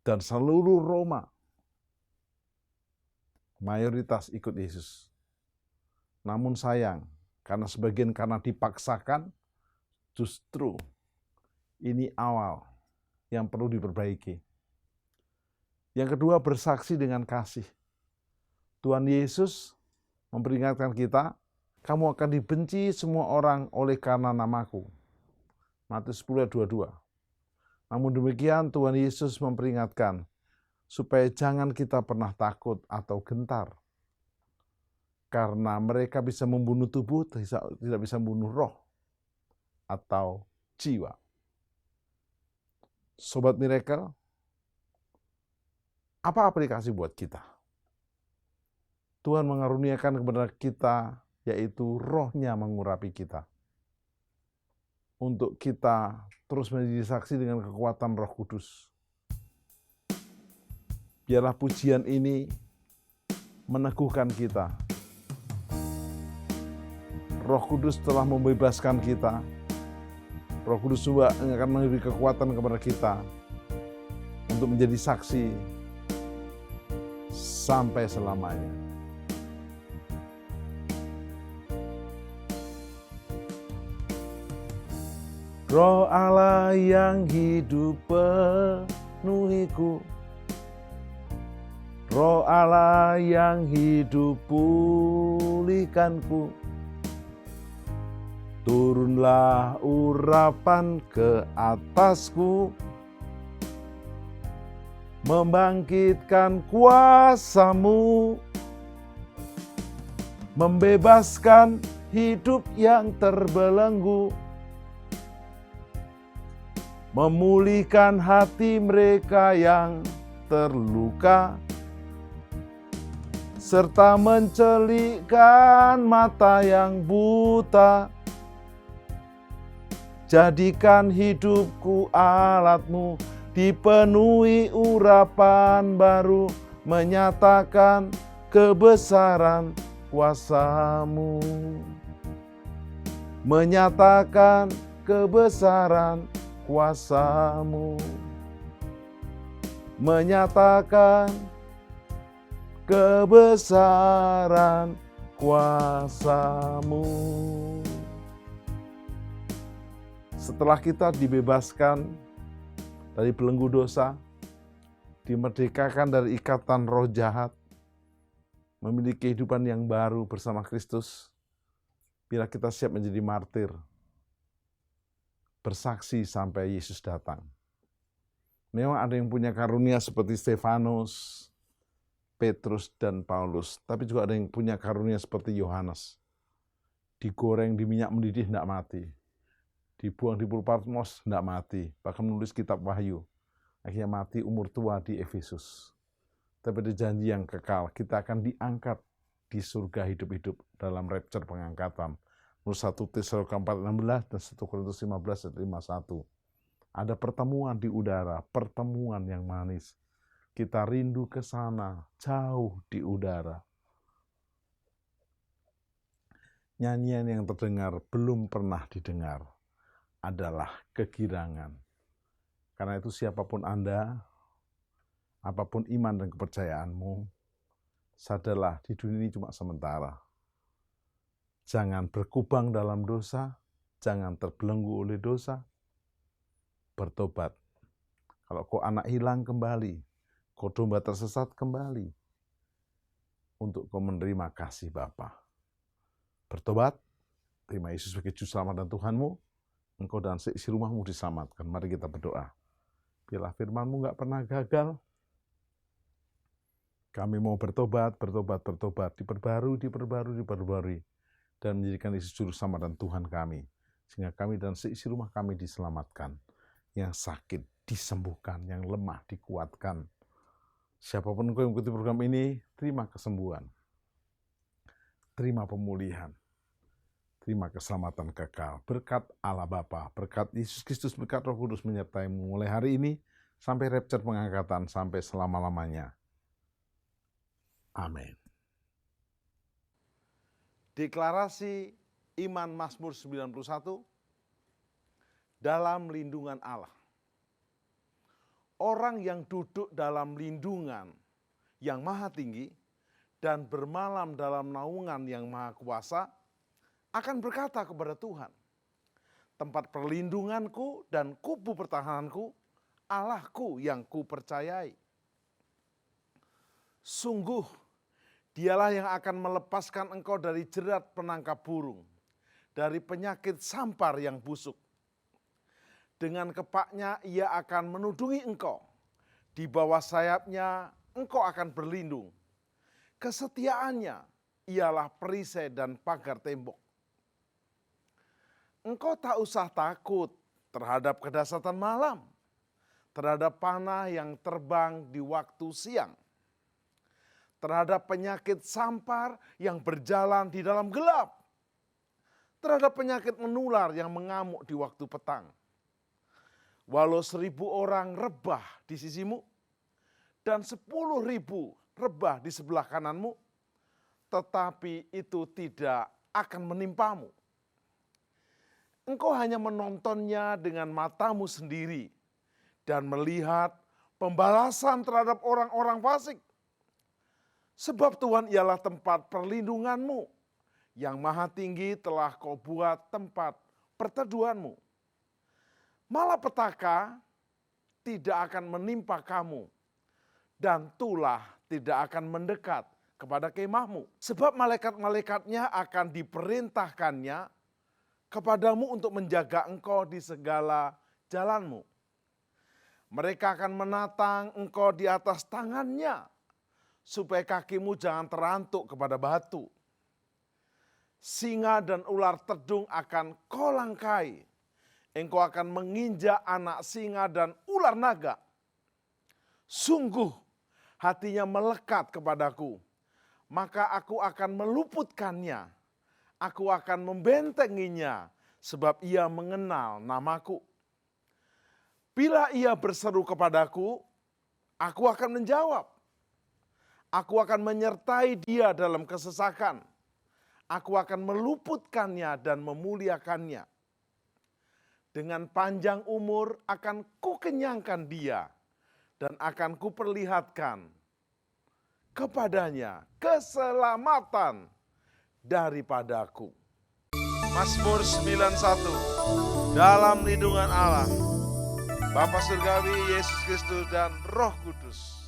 D: Dan seluruh Roma mayoritas ikut Yesus. Namun sayang, karena sebagian karena dipaksakan, justru ini awal yang perlu diperbaiki. Yang kedua, bersaksi dengan kasih. Tuhan Yesus memperingatkan kita, kamu akan dibenci semua orang oleh karena namaku. Matius 10 ayat 22. Namun demikian Tuhan Yesus memperingatkan supaya jangan kita pernah takut atau gentar. Karena mereka bisa membunuh tubuh, tidak bisa membunuh roh atau jiwa. Sobat Miracle, apa aplikasi buat kita? Tuhan mengaruniakan kepada kita, yaitu rohnya mengurapi kita. Untuk kita terus menjadi saksi dengan kekuatan Roh Kudus. Biarlah pujian ini meneguhkan kita. Roh Kudus telah membebaskan kita. Roh Kudus juga akan memberi kekuatan kepada kita untuk menjadi saksi sampai selamanya. Roh Allah yang hidup penuhiku, Roh Allah yang hidup pulihkanku. Turunlah urapan ke atasku, membangkitkan kuasa-Mu, membebaskan hidup yang terbelenggu, memulihkan hati mereka yang terluka, serta mencelikkan mata yang buta. Jadikan hidupku alat-Mu, dipenuhi urapan baru, menyatakan kebesaran kuasa-Mu. Menyatakan kebesaran kuasa-Mu, menyatakan kebesaran kuasa-Mu. Setelah kita dibebaskan dari belenggu dosa, dimerdekakan dari ikatan roh jahat, memiliki kehidupan yang baru bersama Kristus, bila kita siap menjadi martir, bersaksi sampai Yesus datang. Memang ada yang punya karunia seperti Stefanus, Petrus, dan Paulus. Tapi juga ada yang punya karunia seperti Yohanes. Digoreng di minyak mendidih tidak mati. Dibuang di Pulau Patmos tidak mati. Bahkan menulis kitab Wahyu. Akhirnya mati umur tua di Efesus. Tapi ada janji yang kekal. Kita akan diangkat di surga hidup-hidup dalam rapture pengangkatan. Menurut 1 Tesalonika 4:16 dan 1 Korintus 15 ayat 51. Ada pertemuan di udara, pertemuan yang manis. Kita rindu ke sana, jauh di udara. Nyanyian yang terdengar belum pernah didengar adalah kegirangan. Karena itu siapapun Anda, apapun iman dan kepercayaanmu, sadarlah di dunia ini cuma sementara. Jangan berkubang dalam dosa, jangan terbelenggu oleh dosa, bertobat. Kalau kau anak hilang kembali, kau domba tersesat kembali, untuk kau menerima kasih Bapa. Bertobat, terima Yesus sebagai Juru Selamat dan Tuhanmu, engkau dan seisi rumahmu diselamatkan. Mari kita berdoa. Biarlah firman-Mu nggak pernah gagal. Kami mau bertobat, diperbarui. dan menjadikan Yesus juru selamat dan Tuhan kami, sehingga kami dan seisi rumah kami diselamatkan, yang sakit disembuhkan, yang lemah dikuatkan. Siapapun engkau yang mengikuti program ini, terima kesembuhan, terima pemulihan, terima keselamatan kekal. Berkat Allah Bapa, berkat Yesus Kristus, berkat Roh Kudus menyertai-Mu mulai hari ini sampai rapture pengangkatan, sampai selama-lamanya. Amin. Deklarasi iman Mazmur 91, dalam lindungan Allah. Orang yang duduk dalam lindungan yang maha tinggi dan bermalam dalam naungan yang maha kuasa akan berkata kepada Tuhan, tempat perlindunganku dan kubu pertahananku, Allahku yang kupercayai. Sungguh, Dialah yang akan melepaskan engkau dari jerat penangkap burung, dari penyakit sampar yang busuk. Dengan kepaknya ia akan menudungi engkau, di bawah sayapnya engkau akan berlindung. Kesetiaannya ialah perisai dan pagar tembok. Engkau tak usah takut terhadap kedahsyatan malam, terhadap panah yang terbang di waktu siang, terhadap penyakit sampar yang berjalan di dalam gelap, terhadap penyakit menular yang mengamuk di waktu petang. Walau 1.000 orang rebah di sisimu, dan 10.000 rebah di sebelah kananmu, tetapi itu tidak akan menimpamu. Engkau hanya menontonnya dengan matamu sendiri, dan melihat pembalasan terhadap orang-orang fasik. Sebab Tuhan ialah tempat perlindunganmu, yang maha tinggi telah kau buat tempat perteduhanmu. Malapetaka tidak akan menimpa kamu, dan tulah tidak akan mendekat kepada kemahmu. Sebab malaikat-malaikatnya akan diperintahkannya kepadamu untuk menjaga engkau di segala jalanmu. Mereka akan menatang engkau di atas tangannya, supaya kakimu jangan terantuk kepada batu. Singa dan ular tedung akan kau langkai. Engkau akan menginjak anak singa dan ular naga. Sungguh hatinya melekat kepadaku, maka aku akan meluputkannya. Aku akan membentenginya, sebab ia mengenal namaku. Bila ia berseru kepadaku, aku akan menjawab. Aku akan menyertai dia dalam kesesakan. Aku akan meluputkannya dan memuliakannya. Dengan panjang umur akan kukenyangkan dia, dan akan kuperlihatkan kepadanya keselamatan daripadaku.
A: Mazmur 91, dalam lindungan Allah, Bapa Surgawi, Yesus Kristus, dan Roh Kudus.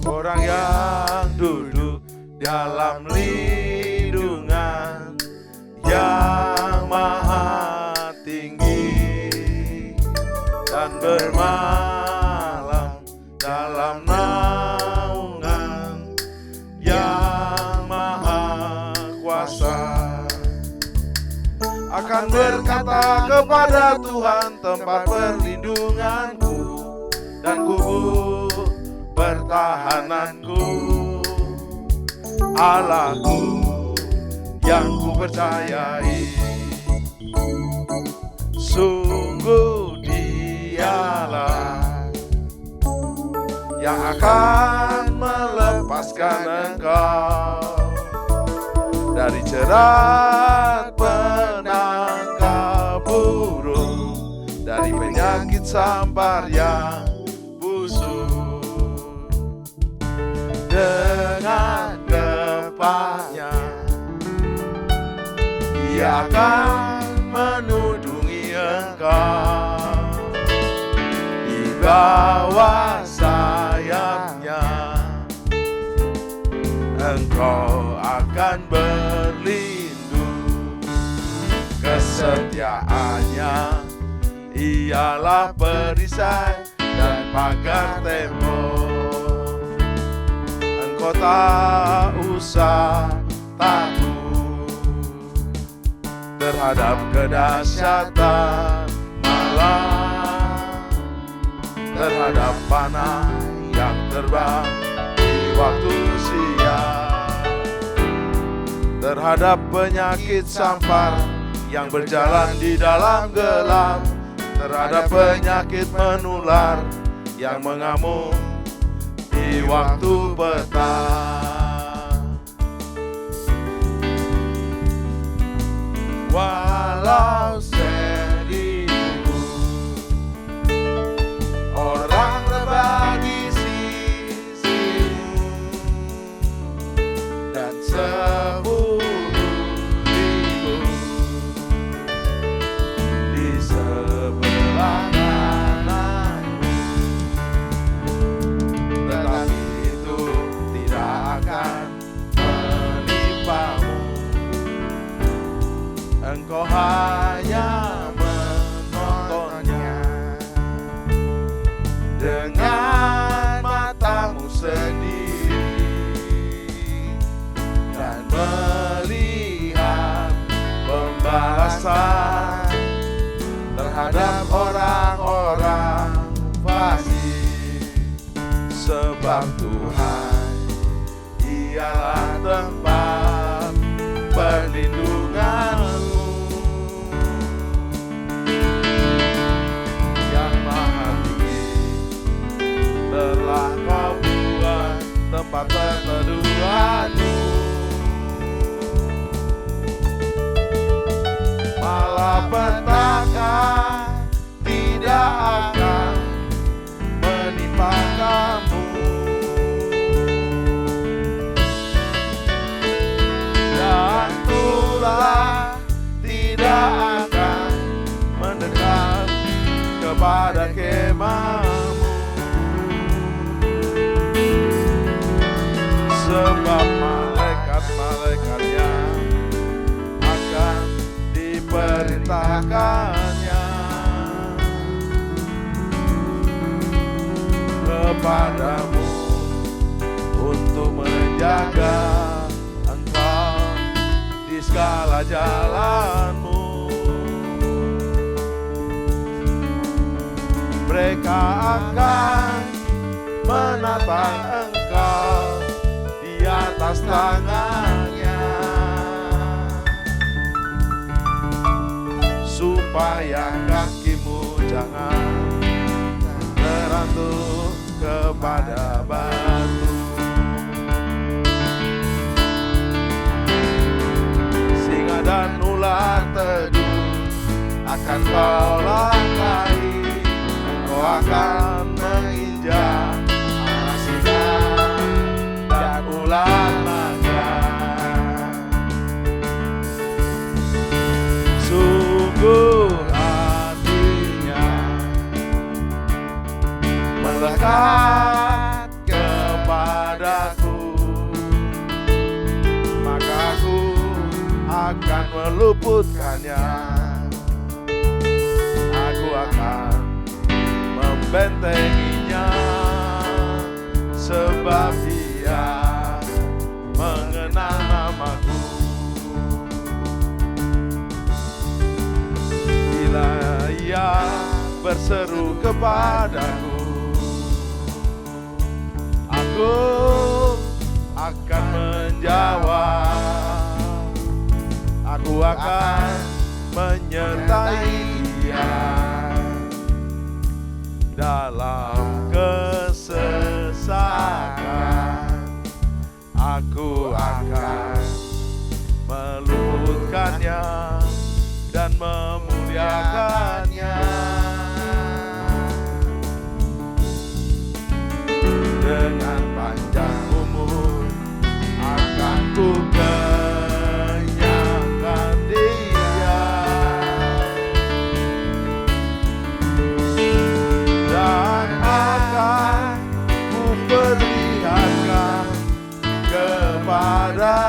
A: Orang yang duduk dalam lindungan yang maha tinggi dan bermalam dalam naungan yang maha kuasa akan berkata kepada Tuhan, tempat perlindunganku dan kubu pertahananku, Allahku yang kupercayai. Sungguh Dialah yang akan melepaskan engkau dari jerat penangkap burung, dari penyakit sampar yang busuk. Dengan kepaknya Ia akan menudungi engkau, di bawah sayapnya engkau akan berlindung. kesetiaannya ialah perisai dan pagar tembok. Engkau tak usah takut terhadap kedahsyatan malam, terhadap panah yang terbang di waktu siang, terhadap penyakit sampar yang berjalan di dalam gelap, terhadap penyakit menular yang mengamuk di waktu petang. Walau seribu orang berbagi sisimu dan 10.000 di sebelah kananmu, tetapi itu tidak akan menimpamu. Engkau hanya menontonnya dengan matamu sendiri dan melihat pembalasan terhadap orang-orang fasik. Sebab Tuhan ialah tempat perlindunganmu, yang maha tinggi telah kau buat tempat perteduhanmu. Malapetaka tidak akan menimpa kamu, dan tulah tidak akan mendekat kepada kemahmu. Sebab malaikat-malaikatnya akan diperintahkannya kepadamu untuk menjaga engkau di segala jalanmu. Mereka akan menatang engkau di atas tangannya, supaya kakimu jangan terantuk kepada batu. Singa dan ular teduh akan kau langkahi, engkau akan menginjak anak singa dan ular naga. Sungguh hatinya melekat kepadaku, maka aku akan meluputkannya. Aku akan membentenginya, sebab dia mengenal namaku. Bila ia berseru kepadaku, aku akan menjawab. Aku akan menyertai dia dalam kesesakan. Aku akan meluputkannya dan memuliakannya. Dengan panjang umur akan ku kenyangkan dia, dan akan ku perlihatkan kepada